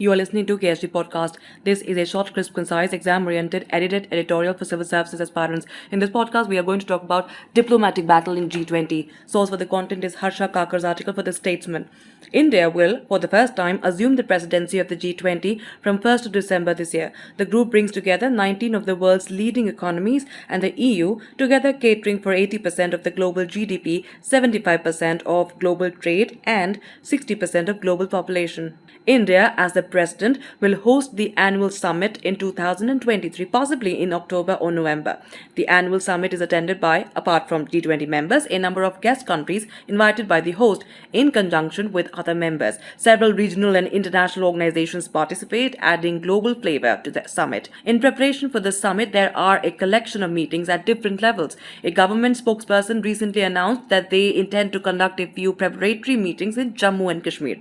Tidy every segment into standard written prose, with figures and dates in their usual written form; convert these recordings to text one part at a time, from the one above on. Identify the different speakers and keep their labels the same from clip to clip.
Speaker 1: You are listening to KSG Podcast. This is a short, crisp, concise, exam-oriented, edited editorial for civil services aspirants. In this podcast, we are going to talk about diplomatic battle in G20. Source for the content is HARSHA KAKAR's article for the Statesman. India will, for the first time, assume the presidency of the G20 from 1st of December this year. The group brings together 19 of the world's leading economies and the EU, together catering for 80% of the global GDP, 75% of global trade, and 60% of global population. India, as the president, will host the annual summit in 2023, possibly in October or November. The annual summit is attended by, apart from G20 members, a number of guest countries invited by the host in conjunction with other members. Several regional and international organizations participate, adding global flavor to the summit. In preparation for the summit, there are a collection of meetings at different levels. A government spokesperson recently announced that they intend to conduct a few preparatory meetings in Jammu and Kashmir.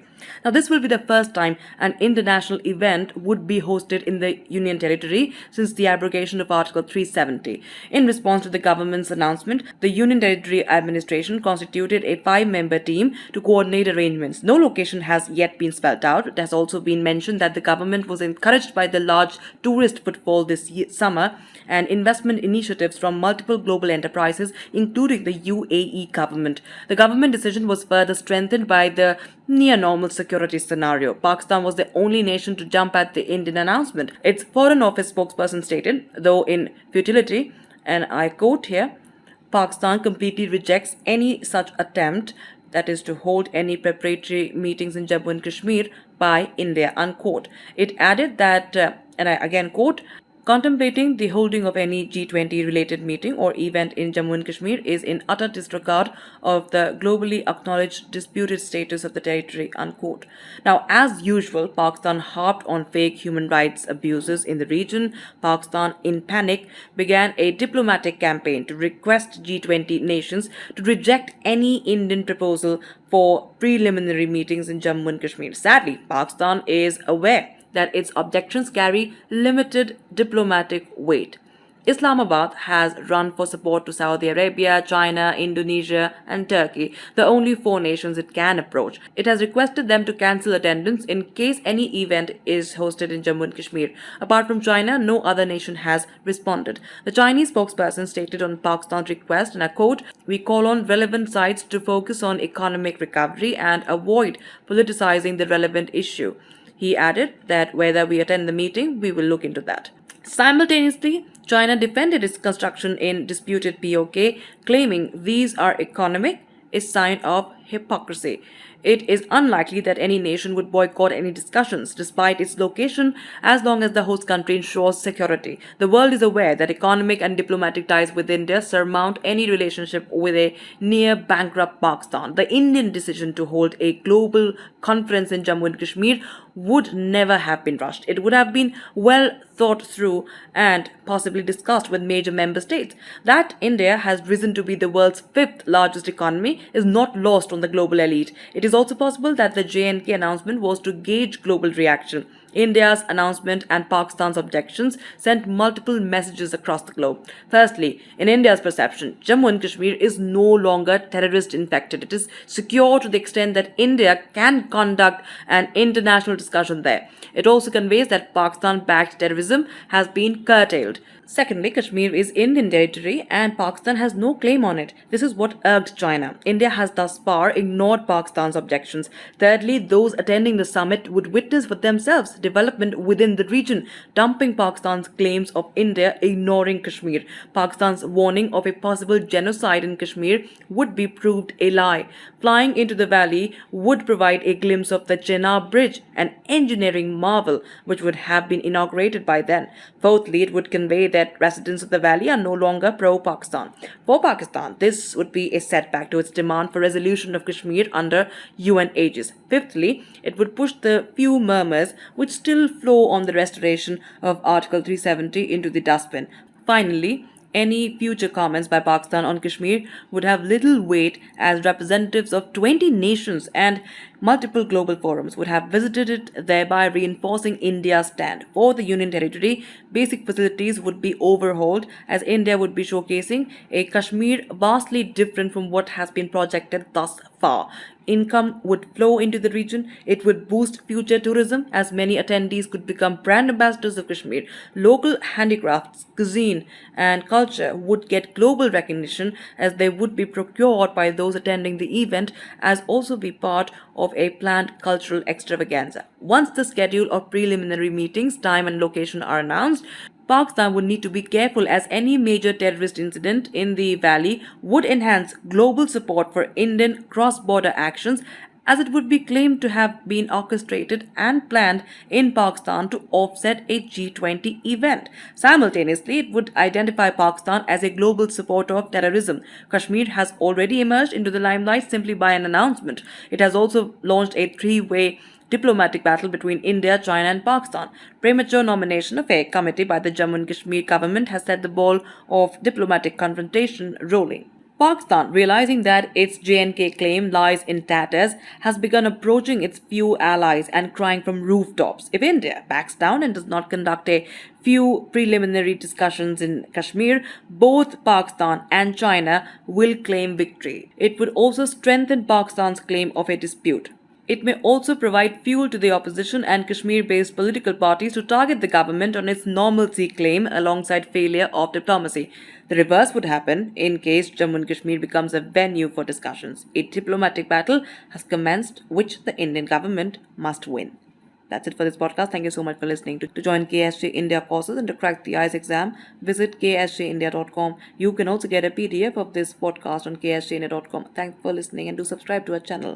Speaker 1: Now, this will be the first time an international event would be hosted in the Union Territory since the abrogation of Article 370. In response to the government's announcement, the Union Territory administration constituted a 5-member team to coordinate arrangements. No location has yet been spelled out. It has also been mentioned that the government was encouraged by the large tourist footfall this summer and investment initiatives from multiple global enterprises, including the UAE government. The government decision was further strengthened by the near-normal security scenario. Pakistan was the only nation to jump at the Indian announcement. Its Foreign Office spokesperson stated, though in futility, and I quote here, Pakistan completely rejects any such attempt, that is to hold any preparatory meetings in Jammu and Kashmir by India, unquote. It added that, and I again quote, contemplating the holding of any G20 related meeting or event in Jammu and Kashmir is in utter disregard of the globally acknowledged disputed status of the territory, unquote. Now, as usual, Pakistan harped on fake human rights abuses in the region. Pakistan, in panic, began a diplomatic campaign to request G20 nations to reject any Indian proposal for preliminary meetings in Jammu and Kashmir. Sadly, Pakistan is aware that its objections carry limited diplomatic weight. Islamabad has run for support to Saudi Arabia, China, Indonesia, and Turkey, the only 4 nations it can approach. It has requested them to cancel attendance in case any event is hosted in Jammu and Kashmir. Apart from China, no other nation has responded. The Chinese spokesperson stated on Pakistan's request, and I quote, "We call on relevant sides to focus on economic recovery and avoid politicizing the relevant issue." He added that whether we attend the meeting, we will look into that. Simultaneously, China defended its construction in disputed POK, claiming these are economic, a sign of hypocrisy. It is unlikely that any nation would boycott any discussions, despite its location, as long as the host country ensures security. The world is aware that economic and diplomatic ties with India surmount any relationship with a near-bankrupt Pakistan. The Indian decision to hold a global conference in Jammu and Kashmir would never have been rushed. It would have been well thought through and possibly discussed with major member states. That India has risen to be the world's 5th largest economy is not lost on the global elite. It is also possible that the JNK announcement was to gauge global reaction. India's announcement and Pakistan's objections sent multiple messages across the globe. Firstly, in India's perception, Jammu and Kashmir is no longer terrorist infected. It is secure to the extent that India can conduct an international discussion there. It also conveys that Pakistan-backed terrorism has been curtailed. Secondly, Kashmir is Indian territory and Pakistan has no claim on it. This is what irked China. India has thus far ignored Pakistan's objections. Thirdly, those attending the summit would witness for themselves development within the region, dumping Pakistan's claims of India ignoring Kashmir. Pakistan's warning of a possible genocide in Kashmir would be proved a lie. Flying into the valley would provide a glimpse of the Chenab Bridge, an engineering marvel which would have been inaugurated by then. Fourthly, it would convey that residents of the valley are no longer pro-Pakistan. For Pakistan, this would be a setback to its demand for resolution of Kashmir under UN aegis. Fifthly, it would push the few murmurs which still flow on the restoration of Article 370 into the dustbin. Finally, any future comments by Pakistan on Kashmir would have little weight as representatives of 20 nations and multiple global forums would have visited it, thereby reinforcing India's stand. For the Union Territory, basic facilities would be overhauled as India would be showcasing a Kashmir vastly different from what has been projected thus far. Income would flow into the region. It would boost future tourism as many attendees could become brand ambassadors of Kashmir. Local handicrafts, cuisine, and culture would get global recognition as they would be procured by those attending the event as also be part of a planned cultural extravaganza. Once the schedule of preliminary meetings, time and location are announced, Pakistan would need to be careful as any major terrorist incident in the valley would enhance global support for Indian cross-border actions as it would be claimed to have been orchestrated and planned in Pakistan to offset a G20 event. Simultaneously, it would identify Pakistan as a global supporter of terrorism. Kashmir has already emerged into the limelight simply by an announcement. It has also launched a three-way diplomatic battle between India, China, and Pakistan. Premature nomination of a committee by the Jammu and Kashmir government has set the ball of diplomatic confrontation rolling. Pakistan, realizing that its J&K claim lies in tatters, has begun approaching its few allies and crying from rooftops. If India backs down and does not conduct a few preliminary discussions in Kashmir, both Pakistan and China will claim victory. It would also strengthen Pakistan's claim of a dispute. It may also provide fuel to the opposition and Kashmir-based political parties to target the government on its normalcy claim alongside failure of diplomacy. The reverse would happen in case Jammu and Kashmir becomes a venue for discussions. A diplomatic battle has commenced which the Indian government must win. That's it for this podcast. Thank you so much for listening. To join KSG India courses and to crack the IELTS exam, visit ksgindia.com. You can also get a PDF of this podcast on ksgindia.com. Thanks for listening and do subscribe to our channel.